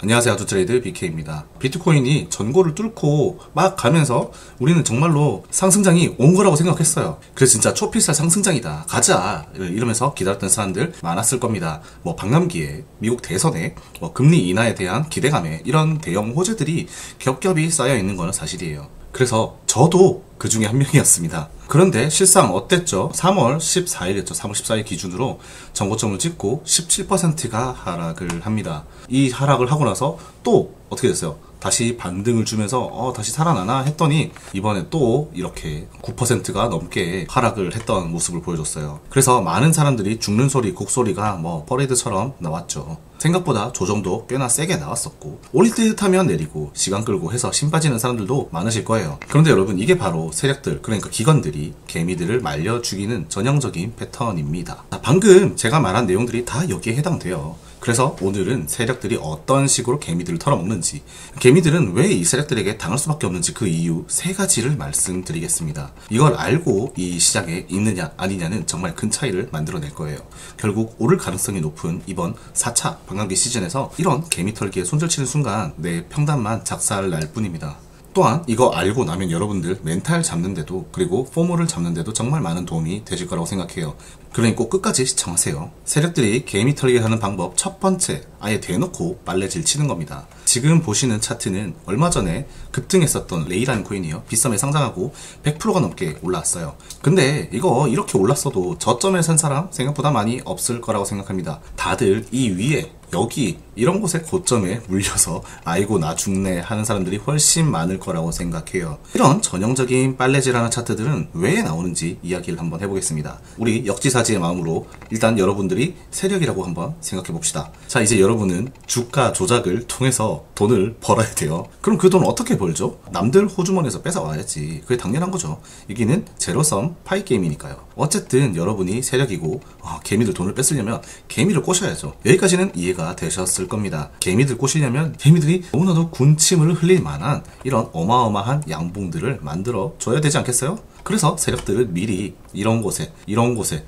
안녕하세요. 아두트레이드 BK입니다. 비트코인이 전고를 뚫고 막 가면서 우리는 정말로 상승장이 온 거라고 생각했어요. 그래서 진짜 초필살 상승장이다. 가자. 이러면서 기다렸던 사람들 많았을 겁니다. 반감기에, 미국 대선에, 금리 인하에 대한 기대감에 이런 대형 호재들이 겹겹이 쌓여 있는 거는 사실이에요. 그래서 저도 그 중에 한 명이었습니다. 그런데 실상 어땠죠? 3월 14일이었죠. 3월 14일 기준으로 전고점을 찍고 17%가 하락을 합니다. 이 하락을 하고 나서 또 어떻게 됐어요? 다시 반등을 주면서 다시 살아나나 했더니 이번에 또 이렇게 9%가 넘게 하락을 했던 모습을 보여줬어요. 그래서 많은 사람들이 죽는 소리, 곡소리가 퍼레이드처럼 나왔죠. 생각보다 조정도 꽤나 세게 나왔었고 올릴 듯 하면 내리고 시간 끌고 해서 심 빠지는 사람들도 많으실 거예요. 그런데 여러분, 이게 바로 세력들, 그러니까 기관들이 개미들을 말려 죽이는 전형적인 패턴입니다. 방금 제가 말한 내용들이 다 여기에 해당돼요. 그래서 오늘은 세력들이 어떤 식으로 개미들을 털어먹는지, 개미들은 왜 이 세력들에게 당할 수밖에 없는지 그 이유 3가지를 말씀드리겠습니다. 이걸 알고 이 시장에 있느냐 아니냐는 정말 큰 차이를 만들어낼 거예요. 결국 오를 가능성이 높은 이번 4차 반감기 시즌에서 이런 개미 털기에 손절치는 순간 내 평단만 작살 날 뿐입니다. 또한 이거 알고 나면 여러분들 멘탈 잡는데도, 그리고 포모를 잡는데도 정말 많은 도움이 되실 거라고 생각해요. 그러니 꼭 끝까지 시청하세요. 세력들이 개미 털기 하는 방법 첫 번째, 아예 대놓고 빨래질 치는 겁니다. 지금 보시는 차트는 얼마 전에 급등했었던 레이라는 코인이요, 빗썸에 상장하고 100%가 넘게 올라왔어요. 근데 이거 이렇게 올랐어도 저점에 산 사람 생각보다 많이 없을 거라고 생각합니다. 다들 이 위에, 여기 이런 곳에 고점에 물려서 아이고 나 죽네 하는 사람들이 훨씬 많을 거라고 생각해요. 이런 전형적인 빨래질하는 차트들은 왜 나오는지 이야기를 한번 해보겠습니다. 우리 역지사지의 마음으로 일단 여러분들이 세력이라고 한번 생각해 봅시다. 자, 이제 여러분은 주가 조작을 통해서 돈을 벌어야 돼요. 그럼 그 돈 어떻게 벌죠? 남들 호주머니에서 뺏어와야지. 그게 당연한 거죠. 여기는 제로섬 파이 게임이니까요. 어쨌든 여러분이 세력이고 개미들 돈을 뺏으려면 개미를 꼬셔야죠. 여기까지는 이해가 되셨을 겁니다. 개미들 꼬시려면 개미들이 너무나도 군침을 흘릴 만한 이런 어마어마한 양봉들을 만들어 줘야 되지 않겠어요? 그래서 세력들은 미리 이런 곳에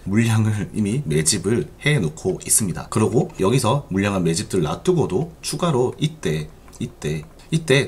물량을 이미 매집을 해 놓고 있습니다. 그리고 여기서 물량한 매집들 놔두고도 추가로 이때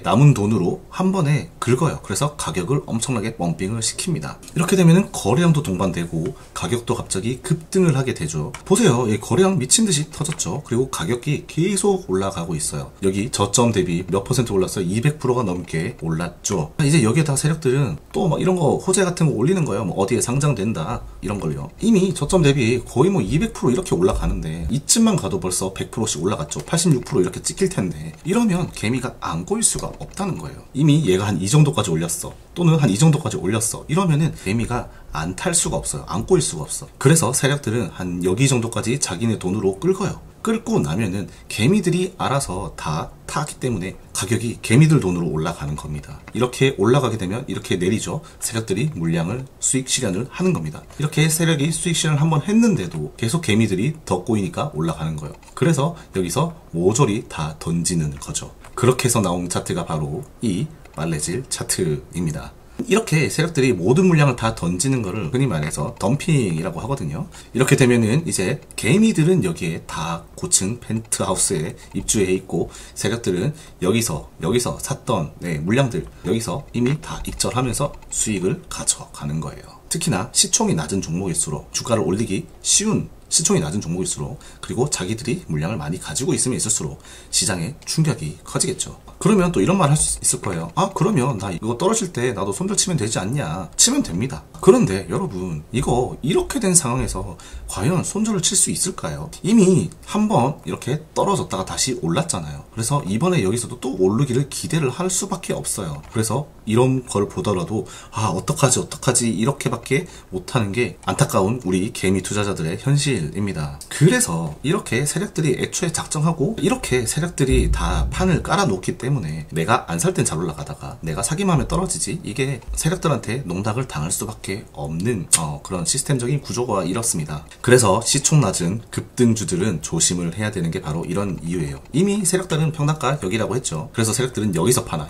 남은 돈으로 한 번에 긁어요. 그래서 가격을 엄청나게 펌핑을 시킵니다. 이렇게 되면은 거래량도 동반되고 가격도 갑자기 급등을 하게 되죠. 보세요. 이 거래량 미친듯이 터졌죠. 그리고 가격이 계속 올라가고 있어요. 여기 저점 대비 몇 퍼센트 올랐어요? 200%가 넘게 올랐죠. 이제 여기에다 세력들은 또 이런 거 호재 같은 거 올리는 거예요. 어디에 상장된다 이런 걸요. 이미 저점 대비 거의 200% 이렇게 올라가는데 이쯤만 가도 벌써 100%씩 올라갔죠. 86% 이렇게 찍힐 텐데 이러면 개미가 안 꼬일 수가 없다는 거예요. 이미 얘가 한 이 정도까지 올렸어, 또는 한 이 정도까지 올렸어, 이러면은 개미가 안 탈 수가 없어요. 안 꼬일 수가 없어. 그래서 세력들은 한 여기 정도까지 자기네 돈으로 끌고요. 끌고 나면은 개미들이 알아서 다 타기 때문에 가격이 개미들 돈으로 올라가는 겁니다. 이렇게 올라가게 되면 이렇게 내리죠. 세력들이 물량을 수익 실현을 하는 겁니다. 이렇게 세력이 수익 실현을 한번 했는데도 계속 개미들이 더 꼬이니까 올라가는 거예요. 그래서 여기서 모조리 다 던지는 거죠. 그렇게 해서 나온 차트가 바로 이 빨래질 차트입니다. 이렇게 세력들이 모든 물량을 다 던지는 거를 흔히 말해서 덤핑이라고 하거든요. 이렇게 되면은 이제 개미들은 여기에 다 고층 펜트하우스에 입주해 있고, 세력들은 여기서 샀던 물량들 여기서 이미 다 익절하면서 수익을 가져가는 거예요. 특히나 시총이 낮은 종목일수록, 주가를 올리기 쉬운 시총이 낮은 종목일수록, 그리고 자기들이 물량을 많이 가지고 있으면 있을수록 시장에 충격이 커지겠죠. 그러면 또 이런 말 할 수 있을 거예요. 그러면 나 이거 떨어질 때 나도 손절 치면 되지 않냐? 치면 됩니다. 그런데 여러분, 이거 이렇게 된 상황에서 과연 손절을 칠 수 있을까요? 이미 한번 이렇게 떨어졌다가 다시 올랐잖아요. 그래서 이번에 여기서도 또 오르기를 기대를 할 수밖에 없어요. 그래서 이런 걸 보더라도 어떡하지 이렇게밖에 못하는 게 안타까운 우리 개미 투자자들의 현실입니다. 그래서 이렇게 세력들이 애초에 작정하고 이렇게 세력들이 다 판을 깔아놓기 때문에 내가 안 살 땐 잘 올라가다가 내가 사기만 하면 떨어지지, 이게 세력들한테 농락을 당할 수밖에 없는 그런 시스템적인 구조가 이렇습니다. 그래서 시총 낮은 급등주들은 조심을 해야 되는 게 바로 이런 이유예요. 이미 세력들은 평단가 여기라고 했죠. 그래서 세력들은 여기서 파나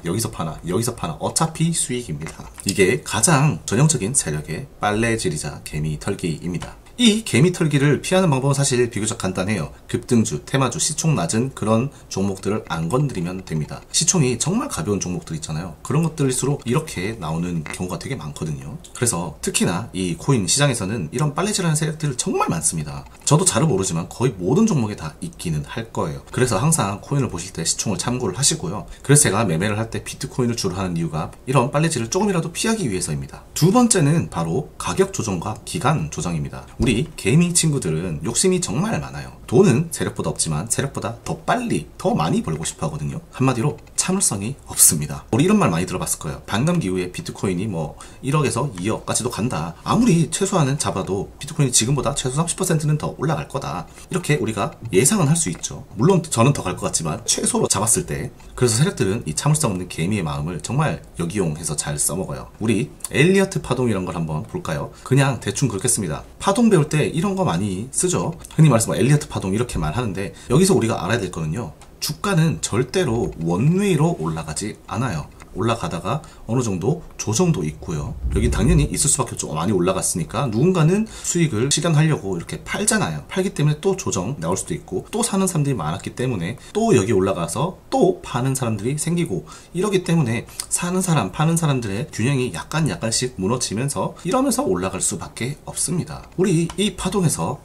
어차피 수익입니다. 이게 가장 전형적인 세력의 빨래질이자 개미 털기입니다. 이 개미 털기를 피하는 방법은 사실 비교적 간단해요. 급등주, 테마주, 시총 낮은 그런 종목들을 안 건드리면 됩니다. 시총이 정말 가벼운 종목들 있잖아요. 그런 것들일수록 이렇게 나오는 경우가 되게 많거든요. 그래서 특히나 이 코인 시장에서는 이런 빨래질하는 세력들 정말 많습니다. 저도 잘은 모르지만 거의 모든 종목에 다 있기는 할 거예요. 그래서 항상 코인을 보실 때 시총을 참고를 하시고요. 그래서 제가 매매를 할 때 비트코인을 주로 하는 이유가 이런 빨래질을 조금이라도 피하기 위해서입니다. 두 번째는 바로 가격 조정과 기간 조정입니다. 우리 개미 친구들은 욕심이 정말 많아요. 돈은 세력보다 없지만 세력보다 더 빨리 더 많이 벌고 싶어 하거든요. 한마디로 참을성이 없습니다. 우리 이런 말 많이 들어봤을 거예요. 반감기 이후에 비트코인이 뭐 1억에서 2억까지도 간다. 아무리 최소한은 잡아도 비트코인이 지금보다 최소 30%는 더 올라갈 거다. 이렇게 우리가 예상은 할 수 있죠. 물론 저는 더 갈 것 같지만 최소로 잡았을 때. 그래서 세력들은 이 참을성 없는 개미의 마음을 정말 역이용해서 잘 써먹어요. 우리 엘리어트 파동 이런 걸 한번 볼까요? 그냥 대충 그렇겠습니다. 파동 배울 때 이런 거 많이 쓰죠. 흔히 말해서 엘리어트 파동 이렇게 말하는데 여기서 우리가 알아야 될 거는요. 주가는 절대로 원웨이로 올라가지 않아요. 올라가다가 어느 정도 조정도 있고요. 여긴 당연히 있을 수밖에 없죠. 많이 올라갔으니까 누군가는 수익을 실현하려고 이렇게 팔잖아요. 팔기 때문에 또 조정 나올 수도 있고 또 사는 사람들이 많았기 때문에 또 여기 올라가서 또 파는 사람들이 생기고 이러기 때문에 사는 사람 파는 사람들의 균형이 약간씩 무너지면서 이러면서 올라갈 수밖에 없습니다. 우리 이 파동에서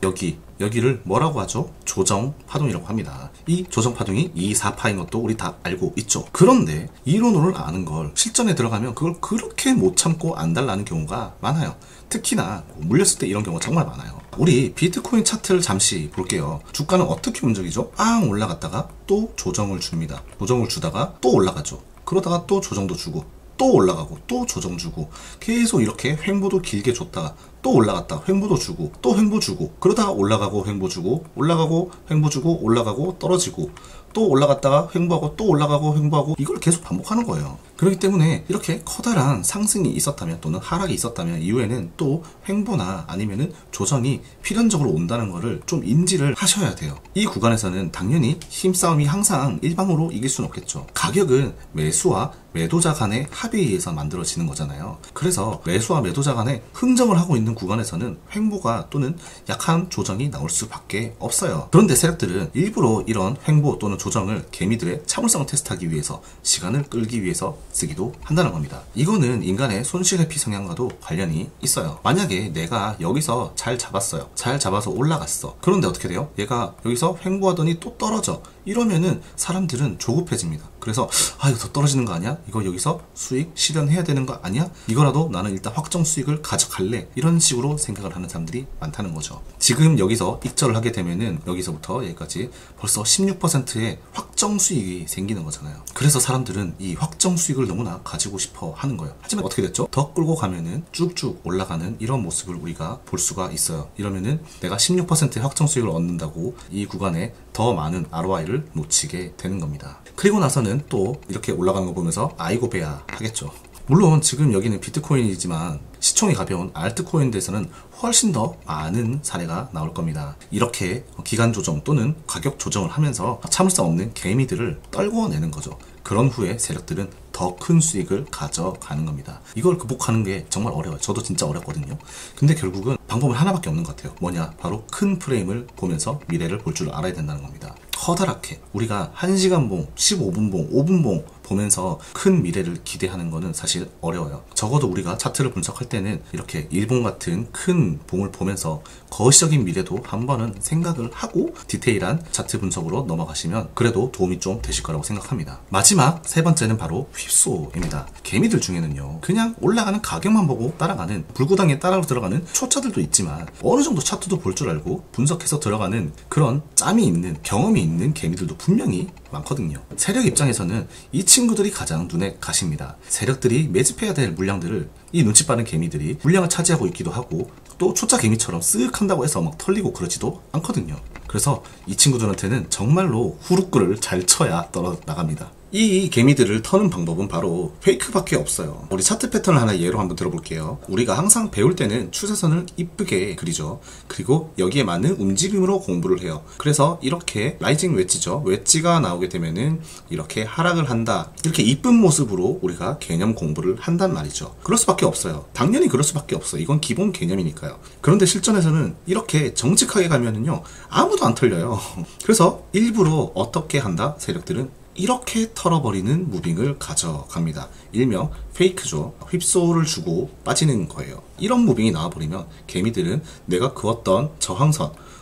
여기를 뭐라고 하죠? 조정 파동이라고 합니다. 이 조정 파동이 2, 4파인 것도 우리 다 알고 있죠. 그런데 이론을 아는 걸 실전에 들어가면 그걸 그렇게 못 참고 안 달라는 경우가 많아요. 특히나 물렸을 때 이런 경우가 정말 많아요. 우리 비트코인 차트를 잠시 볼게요. 주가는 어떻게 움직이죠? 빵 올라갔다가 또 조정을 줍니다. 조정을 주다가 또 올라가죠. 그러다가 또 조정도 주고 또 올라가고 또 조정 주고 계속 이렇게 횡보도 길게 줬다가 또 올라갔다가 횡보도 주고 또 횡보 주고 그러다가 올라가고 횡보 주고 올라가고 횡보 주고 올라가고 떨어지고 또 올라갔다가 횡보하고 또 올라가고 횡보하고 이걸 계속 반복하는 거예요. 그렇기 때문에 이렇게 커다란 상승이 있었다면 또는 하락이 있었다면 이후에는 또 횡보나 아니면은 조정이 필연적으로 온다는 거를 좀 인지를 하셔야 돼요. 이 구간에서는 당연히 힘싸움이 항상 일방으로 이길 수는 없겠죠. 가격은 매수와 매도자 간의 합의에 의해서 만들어지는 거잖아요. 그래서 매수와 매도자 간의 흥정을 하고 있는 구간에서는 횡보가 또는 약한 조정이 나올 수밖에 없어요. 그런데 세력들은 일부러 이런 횡보 또는 조정을 개미들의 참을성을 테스트하기 위해서 시간을 끌기 위해서 쓰기도 한다는 겁니다. 이거는 인간의 손실회피 성향과도 관련이 있어요. 만약에 내가 여기서 잘 잡았어요. 잘 잡아서 올라갔어. 그런데 어떻게 돼요? 얘가 여기서 횡보하더니 또 떨어져. 이러면은 사람들은 조급해집니다. 그래서 이거 더 떨어지는 거 아니야? 이거 여기서 수익 실현해야 되는 거 아니야? 이거라도 나는 일단 확정 수익을 가져갈래. 이런 식으로 생각을 하는 사람들이 많다는 거죠. 지금 여기서 익절을 하게 되면은 여기서부터 여기까지 벌써 16%의 확정 수익이 생기는 거잖아요. 그래서 사람들은 이 확정 수익을 너무나 가지고 싶어 하는 거예요. 하지만 어떻게 됐죠? 더 끌고 가면은 쭉쭉 올라가는 이런 모습을 우리가 볼 수가 있어요. 이러면은 내가 16%의 확정 수익을 얻는다고 이 구간에 더 많은 ROI를 놓치게 되는 겁니다. 그리고 나서는 또 이렇게 올라가는 거 보면서 아이고 배야 하겠죠. 물론 지금 여기는 비트코인이지만 시총이 가벼운 알트코인에서는 훨씬 더 많은 사례가 나올 겁니다. 이렇게 기간 조정 또는 가격 조정을 하면서 참을성 없는 개미들을 떨궈내는 거죠. 그런 후에 세력들은 더 큰 수익을 가져가는 겁니다. 이걸 극복하는 게 정말 어려워요. 저도 진짜 어렵거든요. 근데 결국은 방법은 하나밖에 없는 것 같아요. 뭐냐? 바로 큰 프레임을 보면서 미래를 볼 줄 알아야 된다는 겁니다. 커다랗게 우리가 1시간 봉, 15분 봉, 5분 봉 보면서 큰 미래를 기대하는 거는 사실 어려워요. 적어도 우리가 차트를 분석할 때는 이렇게 일봉 같은 큰 봉을 보면서 거시적인 미래도 한 번은 생각을 하고 디테일한 차트 분석으로 넘어가시면 그래도 도움이 좀 되실 거라고 생각합니다. 마지막 세 번째는 바로 휩소입니다. 개미들 중에는요, 그냥 올라가는 가격만 보고 따라가는, 불구덩이에 따라 들어가는 초짜들도 있지만 어느 정도 차트도 볼 줄 알고 분석해서 들어가는 그런 짬이 있는, 경험이 있는 개미들도 분명히 많거든요. 세력 입장에서는 이 친구들이 가장 눈에 가십니다. 세력들이 매집해야 될 물량들을 이 눈치 빠른 개미들이 물량을 차지하고 있기도 하고, 또 초짜 개미처럼 쓱 한다고 해서 막 털리고 그러지도 않거든요. 그래서 이 친구들한테는 정말로 후루꾸를 잘 쳐야 떨어 나갑니다. 이 개미들을 터는 방법은 바로 페이크밖에 없어요. 우리 차트 패턴을 하나 예로 한번 들어볼게요. 우리가 항상 배울 때는 추세선을 이쁘게 그리죠. 그리고 여기에 맞는 움직임으로 공부를 해요. 그래서 이렇게 라이징 웨지죠. 웨지가 나오게 되면은 이렇게 하락을 한다. 이렇게 이쁜 모습으로 우리가 개념 공부를 한단 말이죠. 그럴 수밖에 없어요. 당연히 그럴 수밖에 없어요. 이건 기본 개념이니까요. 그런데 실전에서는 이렇게 정직하게 가면은요, 아무도 안 털려요. 그래서 일부러 어떻게 한다? 세력들은 이렇게 털어버리는 무빙을 가져갑니다. 일명 페이크죠. 휩소를 주고 빠지는 거예요. 이런 무빙이 나와버리면 개미들은 내가 그었던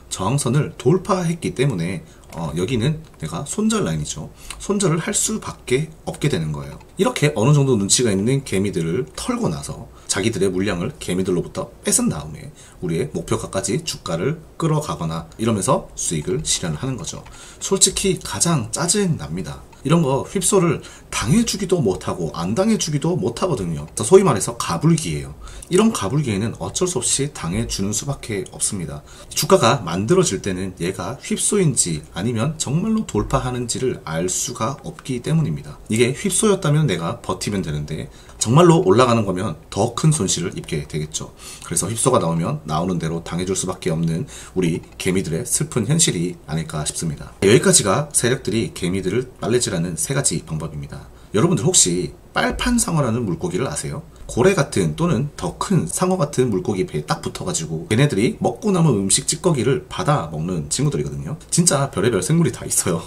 저항선을 돌파했기 때문에 여기는 내가 손절 라인이죠. 손절을 할 수밖에 없게 되는 거예요. 이렇게 어느 정도 눈치가 있는 개미들을 털고 나서 자기들의 물량을 개미들로부터 뺏은 다음에 우리의 목표가까지 주가를 끌어가거나 이러면서 수익을 실현하는 거죠. 솔직히 가장 짜증 납니다. 이런 거 휩소를 당해주기도 못하고 안 당해주기도 못하거든요. 소위 말해서 가불기예요. 이런 가불기에는 어쩔 수 없이 당해주는 수밖에 없습니다. 주가가 만들어질 때는 얘가 휩소인지 아니면 정말로 돌파하는지를 알 수가 없기 때문입니다. 이게 휩소였다면 내가 버티면 되는데 정말로 올라가는 거면 더 큰 손실을 입게 되겠죠. 그래서 휩소가 나오면 나오는 대로 당해줄 수밖에 없는 우리 개미들의 슬픈 현실이 아닐까 싶습니다. 여기까지가 세력들이 개미들을 빨래질하는 3가지 방법입니다. 여러분들 혹시 빨판상어라는 물고기를 아세요? 고래 같은 또는 더 큰 상어 같은 물고기 배에 딱 붙어가지고 얘네들이 먹고 남은 음식 찌꺼기를 받아 먹는 친구들이거든요. 진짜 별의별 생물이 다 있어요.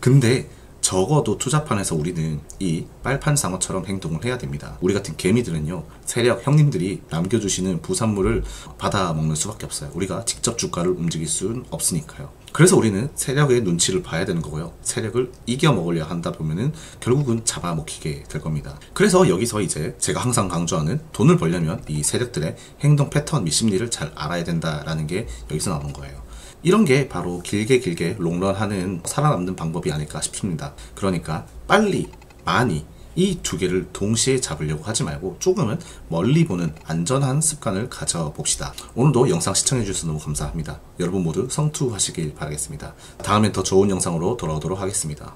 근데 적어도 투자판에서 우리는 이 빨판상어처럼 행동을 해야 됩니다. 우리 같은 개미들은요, 세력 형님들이 남겨주시는 부산물을 받아 먹는 수밖에 없어요. 우리가 직접 주가를 움직일 수는 없으니까요. 그래서 우리는 세력의 눈치를 봐야 되는 거고요. 세력을 이겨 먹으려 한다 보면은 결국은 잡아먹히게 될 겁니다. 그래서 여기서 이제 제가 항상 강조하는 돈을 벌려면 이 세력들의 행동 패턴 및 심리를 잘 알아야 된다라는 게 여기서 나오는 거예요. 이런 게 바로 길게 롱런하는 살아남는 방법이 아닐까 싶습니다. 그러니까 빨리, 많이 이 2개를 동시에 잡으려고 하지 말고 조금은 멀리 보는 안전한 습관을 가져봅시다. 오늘도 영상 시청해주셔서 너무 감사합니다. 여러분 모두 성투하시길 바라겠습니다. 다음엔 더 좋은 영상으로 돌아오도록 하겠습니다.